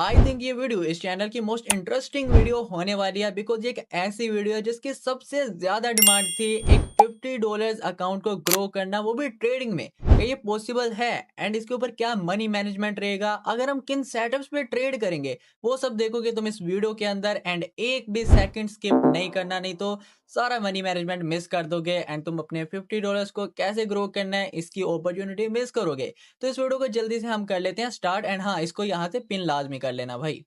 I think ये video इस channel की मोस्ट इंटरेस्टिंग वीडियो होने वाली है बिकॉज ये एक ऐसी वीडियो है जिसकी सबसे ज्यादा डिमांड थी। एक $50 अकाउंट को ग्रो करना, वो भी ट्रेडिंग में, क्या ये पॉसिबल है? एंड इसके ऊपर क्या मनी मैनेजमेंट रहेगा, अगर हम किन सेटअप्स पे ट्रेड करेंगे, वो सब देखोगे तुम इस वीडियो के अंदर। एंड एक भी सेकंड स्किप नहीं करना, नहीं तो सारा मनी मैनेजमेंट मिस कर दोगे एंड तुम अपने $50 को कैसे ग्रो करना है इसकी अपॉर्चुनिटी मिस करोगे। तो इस वीडियो को जल्दी से हम कर लेते हैं स्टार्ट। एंड हाँ, इसको यहाँ से पिन लाजमी कर लेना भाई।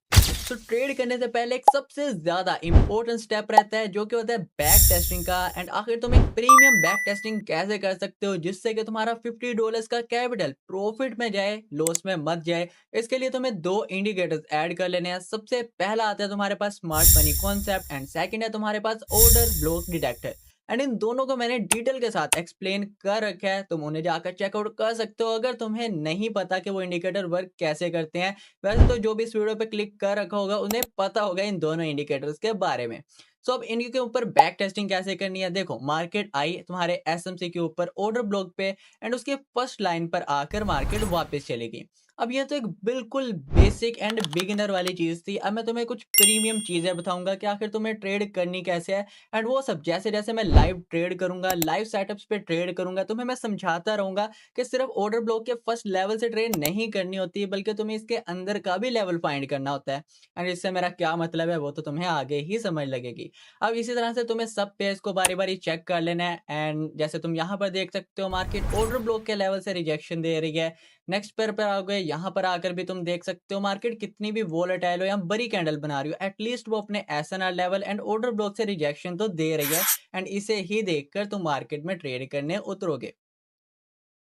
तो ट्रेड करने से पहले एक सबसे ज्यादा इंपॉर्टेंट स्टेप रहता है जो कि होता है बैक टेस्टिंग का। एंड आखिर तुम एक प्रीमियम बैक टेस्टिंग कैसे कर सकते हो जिससे कि तुम्हारा $50 का कैपिटल प्रॉफिट में जाए, लॉस में मत जाए। इसके लिए तुम्हें दो इंडिकेटर्स ऐड कर लेने हैं। सबसे पहला आता है तुम्हारे पास smart money concept and second है तुम्हारे पास ऑर्डर ब्लॉक डिटेक्टर। एंड इन दोनों को मैंने डिटेल के साथ एक्सप्लेन कर रखा है, तुम उन्हें जाकर चेकआउट कर सकते हो अगर तुम्हें नहीं पता कि वो इंडिकेटर वर्क कैसे करते हैं। वैसे तो जो भी इस वीडियो पे क्लिक कर रखा होगा उन्हें पता होगा इन दोनों इंडिकेटर्स के बारे में। सो अब इनके ऊपर बैक टेस्टिंग कैसे करनी है, देखो मार्केट आई तुम्हारे एसएमसी के ऊपर ऑर्डर ब्लॉक पे एंड उसके फर्स्ट लाइन पर आकर मार्केट वापस चलेगी। अब ये तो एक बिल्कुल बेसिक एंड बिगिनर वाली चीज थी। अब मैं तुम्हें कुछ प्रीमियम चीजें बताऊंगा कि आखिर तुम्हें ट्रेड करनी कैसे है। एंड वो सब जैसे जैसे मैं लाइव ट्रेड करूंगा, लाइव सेटअप्स पे ट्रेड करूंगा, तुम्हें मैं समझाता रहूंगा कि सिर्फ ऑर्डर ब्लॉक के फर्स्ट लेवल से ट्रेड नहीं करनी होती है बल्कि तुम्हें इसके अंदर का भी लेवल फाइंड करना होता है। एंड इससे मेरा क्या मतलब है वो तो तुम्हें आगे ही समझ लगेगी। अब इसी तरह से तुम्हें सब पेज को बारी बारी चेक कर लेना है। एंड जैसे तुम यहाँ पर देख सकते हो मार्केट ऑर्डर ब्लॉक के लेवल से रिजेक्शन दे रही है। नेक्स्ट पेयर पर आओगे, यहाँ पर आकर भी तुम देख सकते हो मार्केट कितनी भी वोलेटाइल हो या बड़ी कैंडल बना रही हो, एटलीस्ट वो अपने SNR level and order block से रिजेक्शन तो दे रही है। एंड इसे ही देखकर तुम मार्केट में ट्रेड करने उतरोगे।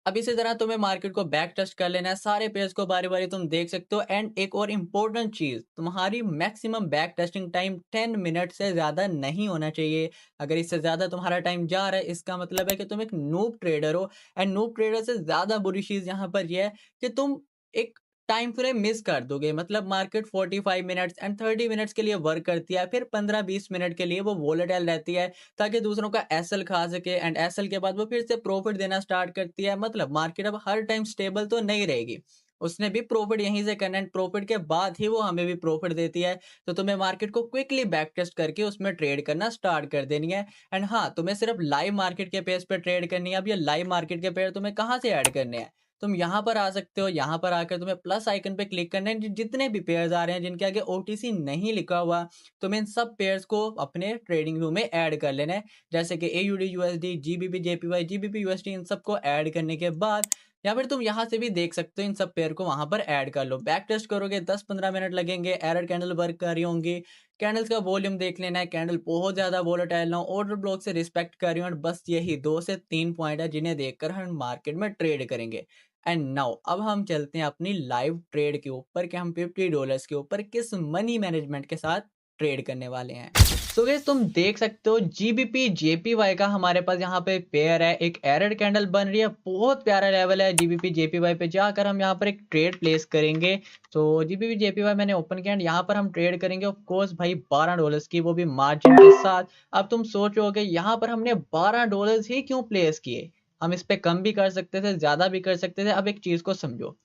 अब इसी तरह तुम्हें मार्केट को बैक टेस्ट कर लेना है, सारे पेयर्स को बारी बारी तुम देख सकते हो। एंड एक और इम्पोर्टेंट चीज, तुम्हारी maximum back testing time 10 minute से ज्यादा नहीं होना चाहिए। अगर इससे ज्यादा तुम्हारा टाइम जा रहा है इसका मतलब है कि तुम एक नूब ट्रेडर हो। एंड नूब ट्रेडर से ज्यादा बुरी चीज यहाँ पर यह है कि तुम एक टाइम फ्रेम मिस कर दोगे। मतलब मार्केट 45 मिनट्स एंड 30 मिनट्स के लिए वर्क करती है, फिर 15-20 मिनट के लिए वो वोलेटाइल रहती है ताकि दूसरों का एसएल खा सके। एंड एसएल के बाद वो फिर से प्रॉफिट देना स्टार्ट करती है। मतलब मार्केट अब हर टाइम स्टेबल तो नहीं रहेगी, उसने भी प्रॉफिट यहीं से करना है, प्रॉफिट के बाद ही वो हमें भी प्रॉफिट देती है। तो तुम्हें मार्केट को क्विकली बैक टेस्ट करके उसमें ट्रेड करना स्टार्ट कर देनी है। एंड हाँ, तुम्हें सिर्फ लाइव मार्केट के पेज पे ट्रेड करनी है। अब ये लाइव मार्केट के पेयर तुम्हें कहाँ से ऐड करने हैं, तुम यहाँ पर आ सकते हो। यहाँ पर आकर तुम्हें प्लस आइकन पे क्लिक करना है। जितने भी पेयर्स आ रहे हैं जिनके आगे ओटीसी नहीं लिखा हुआ, तुम्हें इन सब पेयर्स को अपने ट्रेडिंग व्यू में ऐड कर लेना है। जैसे कि AUD USD, GBP JPY, GBP USD, इन सबको ऐड करने के बाद या फिर तुम यहाँ से भी देख सकते हो इन सब पेयर को वहां पर ऐड कर लो। बैक टेस्ट करोगे 10-15 मिनट लगेंगे, एरर कैंडल वर्क कर रही होंगी, कैंडल्स का वॉल्यूम देख लेना है, कैंडल बहुत ज्यादा वोलेटाइल ना हो, ऑर्डर ब्लॉक से रिस्पेक्ट कर रही हूँ। बस यही 2 से 3 पॉइंट है जिन्हें देखकर हम मार्केट में ट्रेड करेंगे। एंड नाउ अब हम चलते हैं अपनी लाइव ट्रेड के ऊपर कि हम $50 के ऊपर किस मनी मैनेजमेंट के साथ ट्रेड करने वाले हैं। सो गाइस, तुम देख सकते हो जीबीपी जेपीवाई का हमारे पास यहाँ पे पेयर है, एक एरर कैंडल बन रही है, बहुत प्यारा लेवल है। जीबीपी जेपीवाई पे जाकर हम यहाँ पर एक ट्रेड प्लेस करेंगे। तो जीबीपी जेपीवाई मैंने ओपन किया एंड यहाँ पर हम ट्रेड करेंगे ऑफ कोर्स भाई $12 की, वो भी मार्जिन के साथ। अब तुम सोचोगे यहाँ पर हमने $12 ही क्यों प्लेस किए, हम इस पे कम भी कर सकते थे, ज्यादा भी कर सकते थे। अब एक चीज को समझो,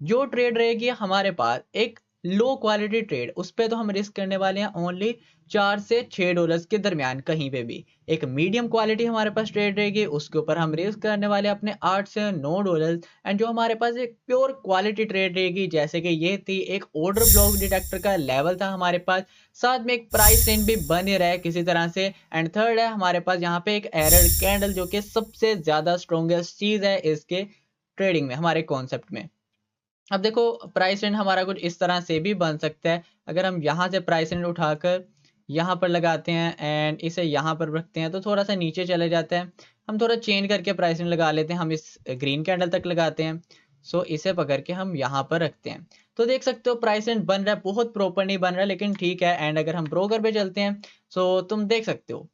जो ट्रेड रहेगी हमारे पास एक लो क्वालिटी ट्रेड, उस पे तो हम रिस्क करने वाले हैं ओनली $4 से $6 के दरमियान कहीं पे भी। एक मीडियम क्वालिटी हमारे पास ट्रेड रहेगी, उसके ऊपर हम रिस्क करने वाले हैं अपने $8 से $9। एंड जो हमारे पास एक प्योर क्वालिटी ट्रेड रहेगी, जैसे कि ये थी, एक ऑर्डर ब्लॉक डिटेक्टर का लेवल था हमारे पास, साथ में एक प्राइस रेंज भी बने रहे किसी तरह से। एंड थर्ड है हमारे पास यहाँ पे एक एरर कैंडल, जो कि सबसे ज्यादा स्ट्रॉन्गेस्ट चीज है इसके ट्रेडिंग में, हमारे कॉन्सेप्ट में। अब देखो, प्राइस रेंज हमारा कुछ इस तरह से भी बन सकता है। अगर हम यहाँ से प्राइस रेंज उठाकर यहाँ पर लगाते हैं एंड इसे यहाँ पर रखते हैं तो थोड़ा सा नीचे चले जाते हैं। हम थोड़ा चेंज करके प्राइस रेंज लगा लेते हैं, हम इस ग्रीन कैंडल तक लगाते हैं। सो इसे पकड़ के हम यहाँ पर रखते हैं। तो देख सकते हो प्राइस रेंज बन रहा है, बहुत प्रॉपर नहीं बन रहा है लेकिन ठीक है। एंड अगर हम ब्रोकर पे चलते हैं सो तुम देख सकते हो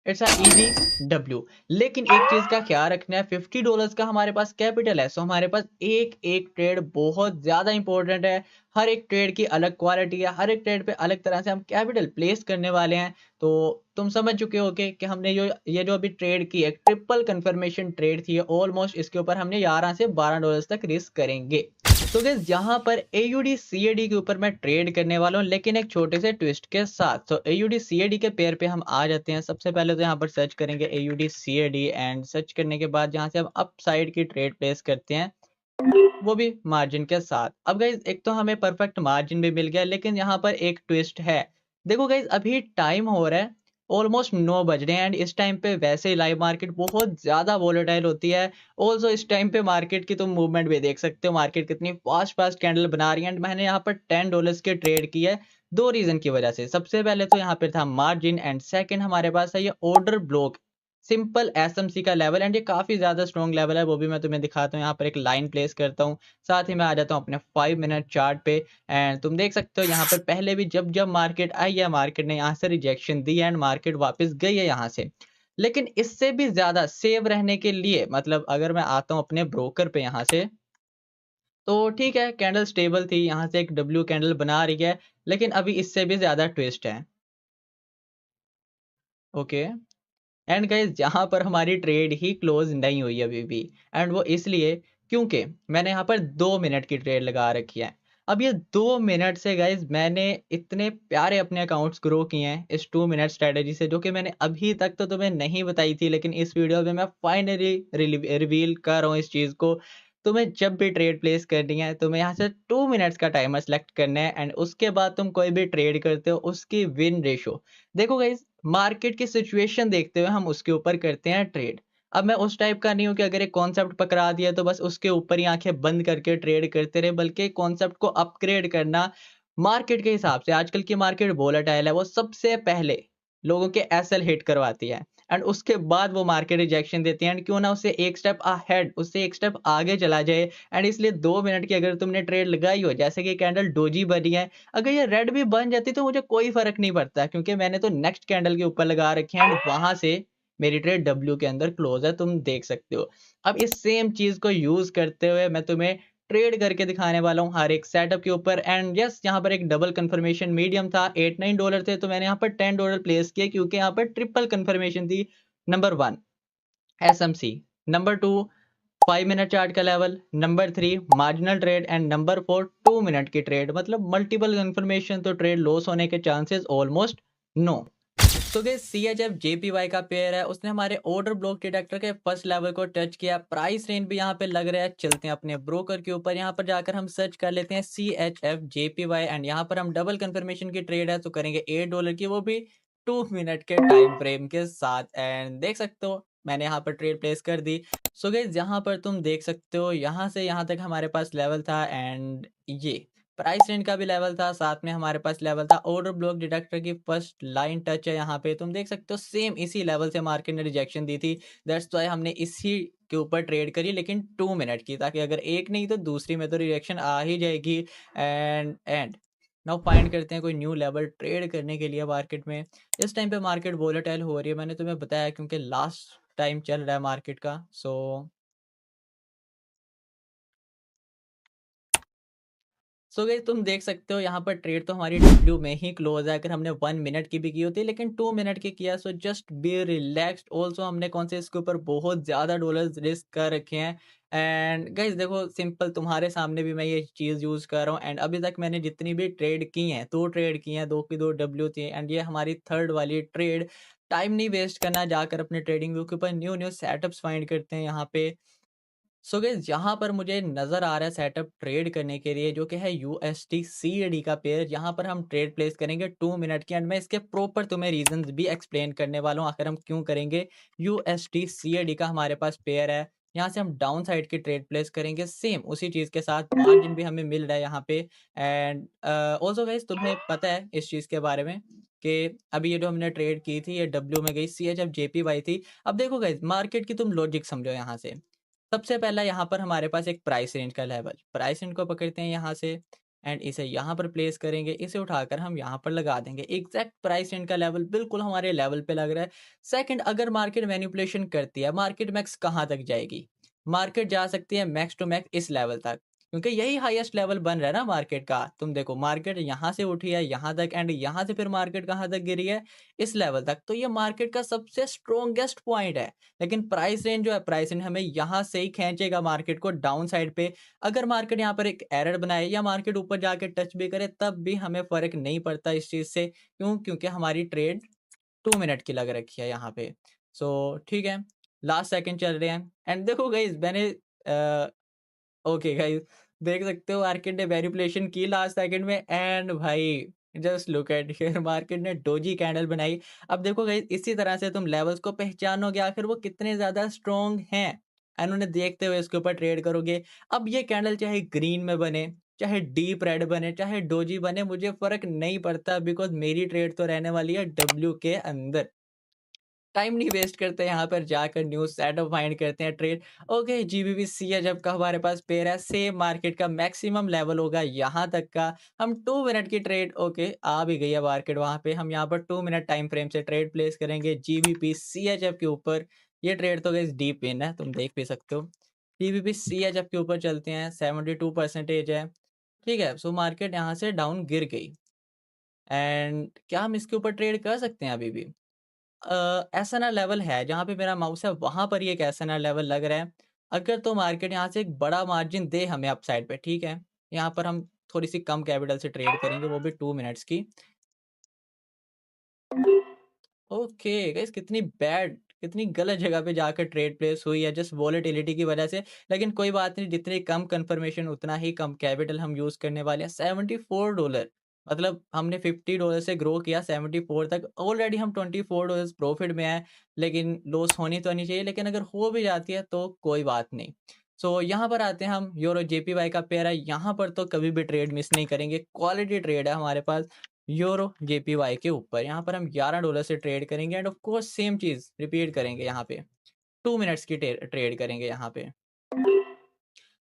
इट्स इजी डब्ल्यू। लेकिन एक चीज का ख्याल रखना है, $50 का हमारे पास कैपिटल है, सो हमारे पास एक एक ट्रेड बहुत ज्यादा इंपॉर्टेंट है। हर एक ट्रेड की अलग क्वालिटी है, हर एक ट्रेड पे अलग तरह से हम कैपिटल प्लेस करने वाले हैं। तो तुम समझ चुके होगे कि हमने जो अभी ट्रेड की है, ट्रिपल कंफर्मेशन ट्रेड थी ऑलमोस्ट, इसके ऊपर हमने 11 से 12 डॉलर्स तक रिस्क करेंगे। तो गाइस यहाँ पर AUD CAD के ऊपर मैं ट्रेड करने वाला हूँ, लेकिन एक छोटे से ट्विस्ट के साथ। तो AUD CAD के पेयर पे हम आ जाते हैं। सबसे पहले तो यहाँ पर सर्च करेंगे AUD CAD, एंड सर्च करने के बाद यहाँ से हम अप साइड की ट्रेड प्लेस करते हैं, वो भी मार्जिन के साथ। अब गाइज एक तो हमें परफेक्ट मार्जिन भी मिल गया, लेकिन यहाँ पर एक ट्विस्ट है। देखो गाइज अभी टाइम हो रहा है ऑलमोस्ट 9 बज रहे हैं, एंड इस टाइम पे वैसे ही लाइव मार्केट बहुत ज्यादा वोलेटाइल होती है। ऑल्सो इस टाइम पे मार्केट की तुम मूवमेंट भी देख सकते हो, मार्केट कितनी फास्ट फास्ट कैंडल बना रही है। एंड मैंने यहाँ पर $10 के ट्रेड की है, दो रीजन की वजह से। सबसे पहले तो यहाँ पे था मार्जिन, एंड सेकंड हमारे पास है ये ऑर्डर ब्लॉक, सिंपल एसएमसी का लेवल, एंड ये काफी ज्यादा स्ट्रॉन्ग लेवल है, वो भी मैं तुम्हें दिखाता हूँ। यहाँ पर एक लाइन प्लेस करता हूँ, साथ ही मैं आ जाता हूँ अपने 5 मिनट चार्ट पे। एंड तुम देख सकते हो यहाँ पर पहले भी जब जब मार्केट आई है, मार्केट ने यहाँ से रिजेक्शन दी एंड मार्केट वापस गई है यहाँ से। लेकिन इससे भी ज्यादा सेव रहने के लिए, मतलब अगर मैं आता हूँ अपने ब्रोकर पे यहाँ से, तो ठीक है कैंडल स्टेबल थी, यहाँ से एक डब्ल्यू कैंडल बना रही है, लेकिन अभी इससे भी ज्यादा ट्विस्ट है। ओके, एंड गाइस यहाँ पर हमारी ट्रेड ही क्लोज नहीं हुई अभी भी, एंड वो इसलिए क्योंकि मैंने यहाँ पर 2 मिनट की ट्रेड लगा रखी है। अब ये 2 मिनट से गाइस मैंने इतने प्यारे अपने अकाउंट्स ग्रो किए हैं इस 2 मिनट स्ट्रेटेजी से, जो कि मैंने अभी तक तो तुम्हें नहीं बताई थी, लेकिन इस वीडियो में मैं फाइनली रिवील कर रहा हूँ इस चीज़ को। तुम्हें जब भी ट्रेड प्लेस करनी है, तुम्हें यहाँ से 2 मिनट्स का टाइमर सेलेक्ट करना है, एंड उसके बाद तुम कोई भी ट्रेड करते हो उसकी विन रेशो देखो गाइस, मार्केट की सिचुएशन देखते हुए हम उसके ऊपर करते हैं ट्रेड। अब मैं उस टाइप का नहीं हूं कि अगर एक कॉन्सेप्ट पकड़ा दिया तो बस उसके ऊपर ही आंखें बंद करके ट्रेड करते रहे, बल्कि कॉन्सेप्ट को अपग्रेड करना मार्केट के हिसाब से। आजकल की मार्केट वोलेटाइल है, वो सबसे पहले लोगों के एसएल हिट करवाती है, एंड उसके बाद वो मार्केट रिजेक्शन देती है, एंड क्यों ना उससे एक स्टेप अहेड, उससे एक स्टेप आगे चला जाए। एंड इसलिए 2 मिनट की अगर तुमने ट्रेड लगाई हो, जैसे कि कैंडल डोजी बनी है, अगर ये रेड भी बन जाती तो मुझे कोई फर्क नहीं पड़ता, क्योंकि मैंने तो नेक्स्ट कैंडल के ऊपर लगा रखे हैं, एंड वहां से मेरी ट्रेड डब्ल्यू के अंदर क्लोज है, तुम देख सकते हो। अब इस सेम चीज को यूज करते हुए मैं तुम्हें ट्रेड करके दिखाने वाला हूँ हर एक सेटअप के ऊपर। एंड यस, यहाँ पर एक डबल कंफर्मेशन मीडियम था, $8-9 थे, तो मैंने यहाँ पर $10 प्लेस किया, क्योंकि यहाँ पर ट्रिपल कंफर्मेशन थी। Number 1 SMC, number 2 5 minute chart का level, number 3 marginal trade, and number 4 2 minute की ट्रेड। मतलब मल्टीपल कंफर्मेशन, तो ट्रेड लॉस होने के चांसेस ऑलमोस्ट नो। तो गाइस CHF JPY का पेयर है, उसने हमारे ऑर्डर ब्लॉक डिटेक्टर के फर्स्ट लेवल को टच किया। प्राइस रेंज भी यहाँ पे लग रहा है। चलते हैं अपने ब्रोकर के ऊपर, यहाँ पर जाकर हम सर्च कर लेते हैं CHF JPY, एंड यहाँ पर हम डबल कंफर्मेशन की ट्रेड है तो करेंगे $8 की, वो भी 2 मिनट के टाइम फ्रेम के साथ। एंड देख सकते हो मैंने यहाँ पर ट्रेड प्लेस कर दी। सो गाइस यहाँ पर तुम देख सकते हो यहाँ से यहाँ तक हमारे पास लेवल था, एंड ये प्राइस रेंज का भी लेवल था, साथ में हमारे पास लेवल था ऑर्डर ब्लॉक डिटेक्टर की फर्स्ट लाइन टच है। यहाँ पे तुम देख सकते हो सेम इसी लेवल से मार्केट ने रिजेक्शन दी थी, दैट्स वाई हमने इसी के ऊपर ट्रेड करी, लेकिन 2 मिनट की, ताकि अगर एक नहीं तो दूसरी में तो रिजेक्शन आ ही जाएगी। एंड नाउ फाइंड करते हैं कोई न्यू लेवल ट्रेड करने के लिए मार्केट में। इस टाइम पे मार्केट वोलेटाइल हो रही है, मैंने तुम्हें बताया, क्योंकि लास्ट टाइम चल रहा है मार्केट का। सो गाइस तुम देख सकते हो यहाँ पर ट्रेड तो हमारी डब्ल्यू में ही क्लोज है, अगर हमने 1 मिनट की भी की होती, लेकिन 2 मिनट की किया। So just be relaxed. Also हमने कौन से इसके ऊपर बहुत ज़्यादा डॉलर्स रिस्क कर रखे हैं। एंड गाइस देखो सिंपल तुम्हारे सामने भी मैं ये चीज़ यूज़ कर रहा हूँ, एंड अभी तक मैंने जितनी भी ट्रेड की हैं, 2 ट्रेड की हैं, 2 की 2 डब्ल्यू थी, एंड ये हमारी थर्ड वाली ट्रेड। टाइम नहीं वेस्ट करना, जाकर अपने ट्रेडिंग व्यू के ऊपर न्यू न्यू सेटअप्स फाइंड करते हैं यहाँ पे। सो गाइस यहाँ पर मुझे नज़र आ रहा है सेटअप ट्रेड करने के लिए, जो कि है USD CAD का पेयर। यहाँ पर हम ट्रेड प्लेस करेंगे 2 मिनट की, एंड मैं इसके प्रॉपर तुम्हें रीजंस भी एक्सप्लेन करने वाला हूँ आखिर हम क्यों करेंगे। USD CAD का हमारे पास पेयर है, यहाँ से हम डाउन साइड की ट्रेड प्लेस करेंगे सेम उसी चीज़ के साथ, मार्जिन भी हमें मिल रहा है यहाँ पे। एंड ऑल्सो गाइस तुम्हें पता है इस चीज़ के बारे में कि अभी ये जो हमने ट्रेड की थी ये डब्ल्यू में गई, CHF JPY थी। अब देखो गाइस मार्केट की तुम लॉजिक समझो यहाँ से। सबसे पहला यहाँ पर हमारे पास एक प्राइस रेंज का लेवल, प्राइस रेंज को पकड़ते हैं यहाँ से, एंड इसे यहाँ पर प्लेस करेंगे, इसे उठाकर हम यहाँ पर लगा देंगे। एग्जैक्ट प्राइस रेंज का लेवल बिल्कुल हमारे लेवल पे लग रहा है। सेकंड, अगर मार्केट मैनिपुलेशन करती है, मार्केट मैक्स कहाँ तक जाएगी? मार्केट जा सकती है मैक्स टू मैक्स इस लेवल तक। क्योंकि यही हाईएस्ट लेवल बन रहा है ना मार्केट का। तुम देखो मार्केट यहाँ से उठी है यहाँ तक, एंड यहाँ से फिर मार्केट कहाँ तक गिरी है, इस लेवल तक। तो ये मार्केट का सबसे स्ट्रॉन्गेस्ट पॉइंट है। लेकिन प्राइस रेंज जो है, प्राइस रेंज हमें यहाँ से ही खींचेगा मार्केट को डाउन साइड पे। अगर मार्केट यहाँ पर एक एरर बनाए या मार्केट ऊपर जाके टच भी करे, तब भी हमें फर्क नहीं पड़ता इस चीज से। क्यों? क्योंकि हमारी ट्रेड 2 मिनट की लग रखी है यहाँ पे। सो ठीक है, लास्ट सेकंड चल रहे हैं, एंड देखो गाइस मैंने ओके गाइस, देख सकते हो मार्केट ने मैनिपुलेशन की लास्ट सेकंड में, एंड भाई just look at here, market ने डोजी कैंडल बनाई। अब देखो गाइस, इसी तरह से तुम लेवल्स को पहचानोगे आखिर वो कितने ज्यादा स्ट्रॉन्ग हैं, एंड उन्हें देखते हुए इसके ऊपर ट्रेड करोगे। अब ये कैंडल चाहे ग्रीन में बने, चाहे डीप रेड बने, चाहे डोजी बने, मुझे फर्क नहीं पड़ता, बिकॉज मेरी ट्रेड तो रहने वाली है डब्ल्यू के अंदर। टाइम नहीं वेस्ट करते, यहाँ पर जाकर न्यूज सेटअप फाइंड करते हैं ट्रेड। ओके, जीबीपी जब का हमारे पास पेयर है, सेम मार्केट का मैक्सिमम लेवल होगा यहाँ तक का। हम 2 मिनट की ट्रेड, ओके आ भी गई है मार्केट वहां पे, हम यहाँ पर 2 मिनट टाइम फ्रेम से ट्रेड प्लेस करेंगे जीबीपी के ऊपर। ये ट्रेड तो गई डीप इन है, तुम देख भी सकते हो। जीबीपी के ऊपर चलते हैं, 72% है। ठीक है, सो मार्केट यहाँ से डाउन गिर गई, एंड क्या हम इसके ऊपर ट्रेड कर सकते हैं अभी भी? एसएनआर लेवल है जहाँ पे मेरा माउस है, वहां पर ये एक एसएनआर लेवल लग रहा है। अगर तो मार्केट यहाँ से एक बड़ा मार्जिन दे हमें अपसाइड पे, ठीक है, यहाँ पर हम थोड़ी सी कम कैपिटल से ट्रेड करेंगे, वो भी 2 मिनट्स की। ओके गाइस, कितनी बैड, कितनी गलत जगह पे जाकर ट्रेड प्लेस हुई है जस्ट वॉलेटिलिटी की वजह से। लेकिन कोई बात नहीं, जितनी कम कंफर्मेशन उतना ही कम कैपिटल हम यूज करने वाले हैं। $74, मतलब हमने $50 से ग्रो किया 74 तक, ऑलरेडी हम $24 प्रॉफिट में आए। लेकिन लॉस होनी तो नहीं चाहिए, लेकिन अगर हो भी जाती है तो कोई बात नहीं। सो यहाँ पर आते हैं हम, यूरो जेपीवाई का पेयर है, यहाँ पर तो कभी भी ट्रेड मिस नहीं करेंगे, क्वालिटी ट्रेड है हमारे पास यूरो जेपीवाई के ऊपर। यहाँ पर हम $11 से ट्रेड करेंगे, एंड ऑफ कोर्स सेम चीज रिपीट करेंगे यहाँ पे, 2 मिनट्स की ट्रेड करेंगे यहाँ पे।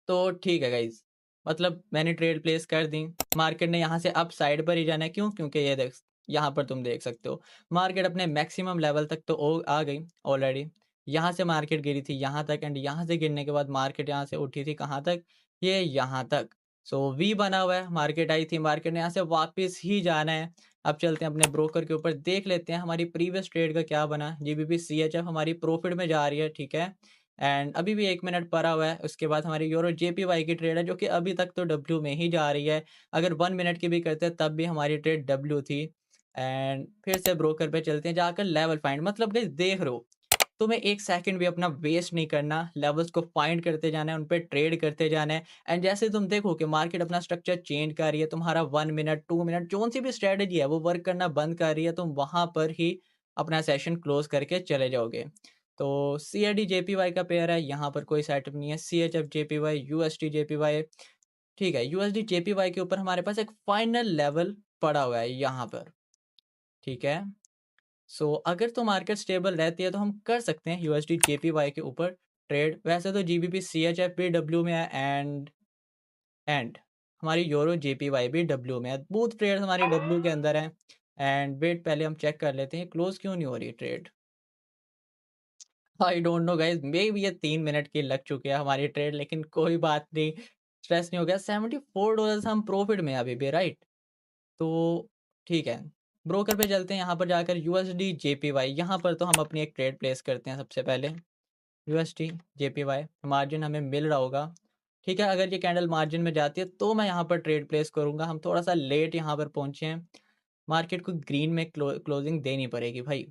तो ठीक है गाइज, मतलब मैंने ट्रेड प्लेस कर दी। मार्केट ने यहाँ से अप साइड पर ही जाना है, क्यों? क्योंकि ये देख, यहाँ पर तुम देख सकते हो मार्केट अपने मैक्सिमम लेवल तक तो आ गई ऑलरेडी। यहाँ से मार्केट गिरी थी यहाँ तक, एंड यहाँ से गिरने के बाद मार्केट यहाँ से उठी थी कहाँ तक, ये यहाँ तक। सो वी बना हुआ है, मार्केट आई थी, मार्केट ने यहाँ से वापस ही जाना है। अब चलते हैं अपने ब्रोकर के ऊपर, देख लेते हैं हमारी प्रीवियस ट्रेड का क्या बना। जीबीपी हमारी प्रॉफिट में जा रही है, ठीक है, एंड अभी भी 1 मिनट पड़ा हुआ है। उसके बाद हमारी यूरो जेपीवाई की ट्रेड है, जो कि अभी तक तो डब्ल्यू में ही जा रही है। अगर 1 मिनट की भी करते हैं तब भी हमारी ट्रेड डब्ल्यू थी। एंड फिर से ब्रोकर पे चलते हैं, जाकर लेवल फाइंड, मतलब गाइस देख रहे हो, तुम्हें एक सेकंड भी अपना वेस्ट नहीं करना, लेवल्स को फाइंड करते जाना है, उन पर ट्रेड करते जाना है। एंड जैसे तुम देखो कि मार्केट अपना स्ट्रक्चर चेंज कर रही है, तुम्हारा 1 मिनट 2 मिनट जो सी भी स्ट्रेटेजी है वो वर्क करना बंद कर रही है, तुम वहां पर ही अपना सेशन क्लोज करके चले जाओगे। तो सी आई डी जेपीवाई का पेयर है, यहाँ पर कोई सेटअप नहीं है। C H F JPY, UST JPY, ठीक है, यूएसडी जेपीवाई के ऊपर हमारे पास एक फाइनल लेवल पड़ा हुआ है यहाँ पर, ठीक है। सो अगर तो मार्केट स्टेबल रहती है तो हम कर सकते हैं यूएसडी जेपीवाई के ऊपर ट्रेड। वैसे तो जीबीपी सी एच एफ भी डब्ल्यू में है, एंड हमारी यूरो जेपीवाई भी डब्ल्यू में है, बूथ ट्रेड हमारी डब्ल्यू के अंदर है। एंड वेट, पहले हम चेक कर लेते हैं क्लोज क्यों नहीं हो रही trade. I don't know guys, maybe ये 3 मिनट की लग चुकी है हमारी ट्रेड, लेकिन कोई बात नहीं, स्ट्रेस नहीं हो गया। $74 हम प्रॉफिट में अभी भी, राइट। तो ठीक है, ब्रोकर पे चलते हैं, यहाँ पर जाकर यूएसडी जेपीवाई, यहाँ पर तो हम अपनी एक ट्रेड प्लेस करते हैं सबसे पहले। यूएसडी जेपीवाई मार्जिन हमें मिल रहा होगा, ठीक है। अगर ये कैंडल मार्जिन में जाती है तो मैं यहाँ पर ट्रेड प्लेस करूँगा। हम थोड़ा सा लेट यहाँ पर पहुँचे हैं, मार्केट को ग्रीन में क्लोजिंग देनी पड़ेगी भाई।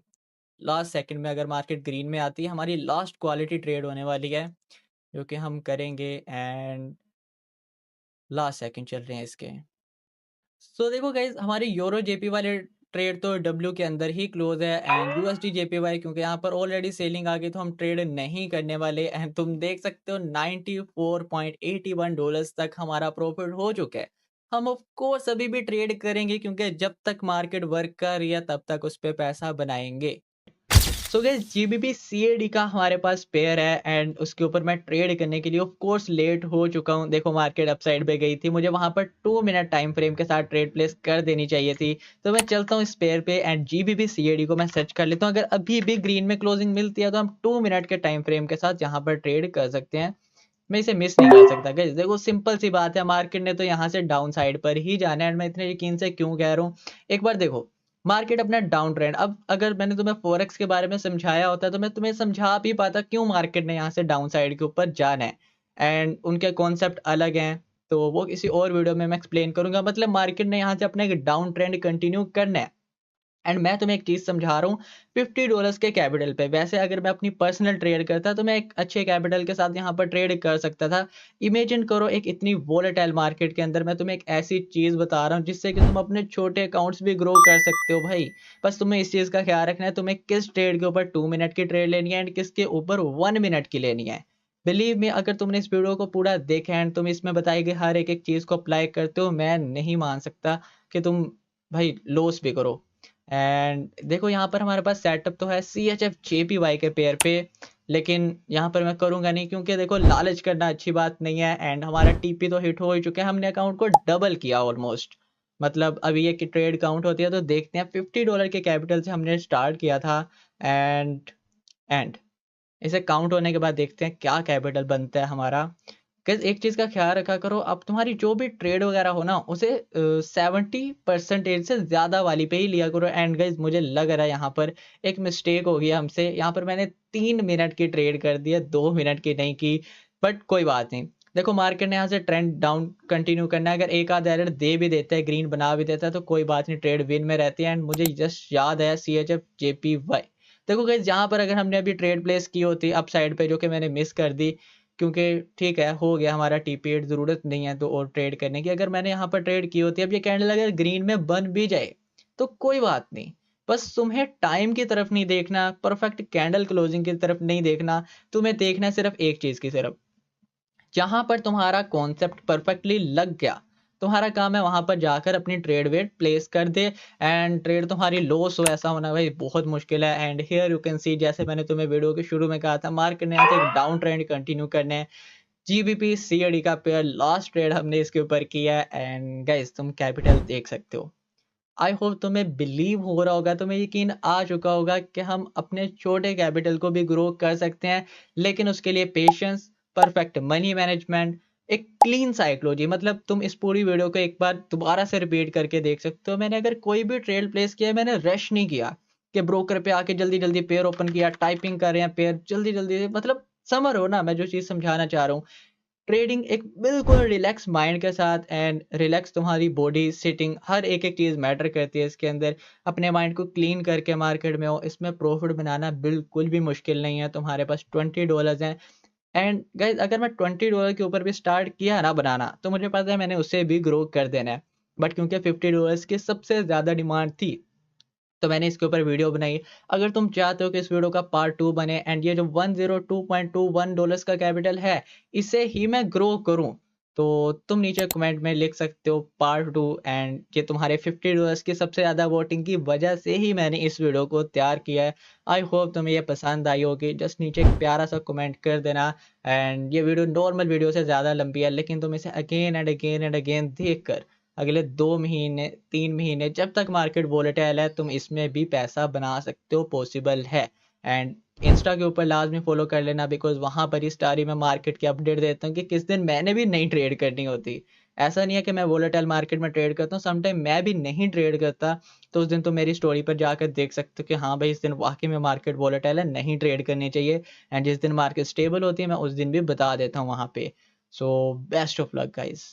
लास्ट सेकंड में अगर मार्केट ग्रीन में आती है, हमारी लास्ट क्वालिटी ट्रेड होने वाली है जो कि हम करेंगे, एंड लास्ट सेकंड चल रहे हैं इसके। सो देखो गाइज, हमारी यूरो जेपी वाले ट्रेड तो डब्ल्यू के अंदर ही क्लोज है, एंड यूएसडी जेपीवाई क्योंकि यहाँ पर ऑलरेडी सेलिंग आ गई तो हम ट्रेड नहीं करने वाले। एंड तुम देख सकते हो $94.81 तक हमारा प्रॉफिट हो चुका है। हम ऑफ कोर्स अभी भी ट्रेड करेंगे, क्योंकि जब तक मार्केट वर्क कर रही है तब तक उस पर पैसा बनाएंगे। सो गाइस, जीबीपी सीएडी का हमारे पास पेयर है, एंड उसके ऊपर मैं ट्रेड करने के लिए ऑफ कोर्स लेट हो चुका हूं। देखो मार्केट अपसाइड पे गई थी, मुझे वहां पर 2 मिनट टाइम फ्रेम के साथ ट्रेड प्लेस कर देनी चाहिए थी। तो मैं चलता हूं इस पेयर पे, एंड जीबीपी सीएडी को मैं सर्च कर लेता हूं। अगर अभी भी ग्रीन में क्लोजिंग मिलती है तो हम 2 मिनट के टाइम फ्रेम के साथ यहाँ पर ट्रेड कर सकते हैं। मैं इसे मिस नहीं कर सकता गाइस। देखो सिंपल सी बात है, मार्केट ने तो यहाँ से डाउन साइड पर ही जाना है, एंड मैं इतने यकीन से क्यों कह रहा हूँ, एक बार देखो मार्केट अपना डाउन ट्रेंड, अब अगर मैंने तुम्हें फॉरेक्स के बारे में समझाया होता तो मैं तुम्हें समझा भी पाता क्यों मार्केट ने यहाँ से डाउन साइड के ऊपर जाना है, एंड उनके कॉन्सेप्ट अलग हैं, तो वो किसी और वीडियो में मैं एक्सप्लेन करूंगा। मतलब मार्केट ने यहाँ से अपना एक डाउन ट्रेंड कंटिन्यू करना है, एंड मैं तुम्हें एक चीज समझा रहा हूँ $50 के कैपिटल पे। वैसे अगर मैं अपनी पर्सनल ट्रेड करता तो मैं एक अच्छे कैपिटल के साथ यहाँ पर ट्रेड कर सकता था। इमेजिन करो एक इतनी वोलेटाइल मार्केट के अंदर मैं तुम्हें एक ऐसी चीज बता रहा हूँ जिससे कि तुम अपने छोटे अकाउंट्स भी ग्रो कर सकते हो भाई। बस तुम्हें इस चीज का ख्याल रखना है, तुम्हें किस ट्रेड के ऊपर 2 मिनट की ट्रेड लेनी है एंड किसके ऊपर 1 मिनट की लेनी है। बिलीव मी, अगर तुमने इस वीडियो को पूरा देखा एंड तुम इसमें बताई गई हर एक एक चीज को अप्लाई करते हो, मैं नहीं मान सकता कि तुम भाई लॉस भी करो। एंड देखो यहाँ पर हमारे पास सेटअप तो है CHF JPY के पेयर पे, लेकिन यहाँ पर मैं करूँगा नहीं क्योंकि देखो लालच करना अच्छी बात नहीं है, एंड हमारा TP तो हिट हो ही चुका है, हमने अकाउंट को डबल किया ऑलमोस्ट। मतलब अभी ये कि ट्रेड काउंट होती है तो देखते हैं, $50 के कैपिटल से हमने स्टार्ट किया था, एंड इसे काउंट होने के बाद देखते हैं क्या कैपिटल बनता है हमारा। गाइस एक चीज का ख्याल रखा करो, अब तुम्हारी जो भी ट्रेड वगैरह हो ना उसे 70% से ज्यादा वाली पे ही लिया करो। एंड गाइस मुझे लग रहा है यहाँ पर एक मिस्टेक हो गया हमसे, यहाँ पर मैंने 3 मिनट की ट्रेड कर दी है, 2 मिनट की नहीं की। बट कोई बात नहीं, देखो मार्केट ने यहाँ से ट्रेंड डाउन कंटिन्यू करना है, अगर एक आध एरर दे भी देता है, ग्रीन बना भी देता है तो कोई बात नहीं, ट्रेड विन में रहती है। एंड मुझे जस्ट याद आया CHF JPY। देखो गाइस यहाँ पर अगर हमने अभी ट्रेड प्लेस की होती अप साइड पे, जो कि मैंने मिस कर दी, क्योंकि ठीक है हो गया हमारा TP8, जरूरत नहीं है तो और ट्रेड करने की। अगर मैंने यहाँ पर ट्रेड की होती, अब ये कैंडल अगर ग्रीन में बन भी जाए तो कोई बात नहीं, बस तुम्हें टाइम की तरफ नहीं देखना, परफेक्ट कैंडल क्लोजिंग की तरफ नहीं देखना, तुम्हें देखना है सिर्फ एक चीज की तरफ, जहां पर तुम्हारा कॉन्सेप्ट परफेक्टली लग गया, तुम्हारा काम है वहां पर जाकर अपनी ट्रेड वेट प्लेस कर दे। एंड ट्रेड तुम्हारी लॉस हो ऐसा होना भाई बहुत मुश्किल है। And here you can see, जैसे मैंने तुम्हें वीडियो के शुरू में कहा था, मार्केट ने यहाँ से एक डाउन ट्रेंड कंटिन्यू करने हैं। GBP CAD का पेयर लास्ट ट्रेड हमने इसके ऊपर किया है, एंड गाइस तुम कैपिटल देख सकते हो। आई होप तुम्हें बिलीव हो रहा होगा, तुम्हें यकीन आ चुका होगा कि हम अपने छोटे कैपिटल को भी ग्रो कर सकते हैं, लेकिन उसके लिए पेशेंस, परफेक्ट मनी मैनेजमेंट, एक क्लीन साइकोलॉजी। मतलब तुम इस पूरी वीडियो को एक बार दोबारा से रिपीट करके देख सकते हो। मैंने अगर कोई भी ट्रेड प्लेस किया, मैंने रश नहीं किया कि ब्रोकर पे आके जल्दी जल्दी पेयर ओपन किया, टाइपिंग कर रहे हैं पेयर जल्दी जल्दी, मतलब समझ हो ना मैं जो चीज समझाना चाह रहा हूँ। ट्रेडिंग एक बिल्कुल रिलैक्स माइंड के साथ, एंड रिलैक्स तुम्हारी बॉडी सिटिंग, हर एक एक चीज़ मैटर करती है इसके अंदर। अपने माइंड को क्लीन करके मार्केट में हो, इसमें प्रॉफिट बनाना बिल्कुल भी मुश्किल नहीं है। तुम्हारे पास $20 हैं, एंड गाइज अगर मैं $20 के ऊपर भी स्टार्ट किया ना बनाना तो मुझे पता है मैंने उसे भी ग्रो कर देना है। बट क्योंकि $50 की सबसे ज़्यादा डिमांड थी तो मैंने इसके ऊपर वीडियो बनाई। अगर तुम चाहते हो कि इस वीडियो का पार्ट 2 बने, एंड ये जो $102.21 का कैपिटल है इसे ही मैं ग्रो करूं, तो तुम नीचे कमेंट में लिख सकते हो पार्ट 2। एंड ये तुम्हारे $50 की सबसे ज़्यादा वोटिंग की वजह से ही मैंने इस वीडियो को तैयार किया है। आई होप तुम्हें ये पसंद आई होगी। जस्ट नीचे एक प्यारा सा कमेंट कर देना। एंड ये वीडियो नॉर्मल वीडियो से ज़्यादा लंबी है, लेकिन तुम इसे again and again and again देख कर अगले 2 महीने 3 महीने जब तक मार्केट वोलेटाइल है तुम इसमें भी पैसा बना सकते हो, पॉसिबल है। एंड इंस्टा के ऊपर लाजमी फॉलो कर लेना, बिकॉज वहां पर ही स्टारी में मार्केट की अपडेट देता हूँ कि किस दिन मैंने भी नहीं ट्रेड करनी होती। ऐसा नहीं है कि मैं वोलेटाइल मार्केट में ट्रेड करता हूँ, समटाइम मैं भी नहीं ट्रेड करता, तो उस दिन तो मेरी स्टोरी पर जाकर देख सकते हो कि हाँ भाई इस दिन वाकई में मार्केट वोलेटाइल है, नहीं ट्रेड करनी चाहिए। एंड जिस दिन मार्केट स्टेबल होती है मैं उस दिन भी बता देता हूँ वहाँ पे। So best of luck guys.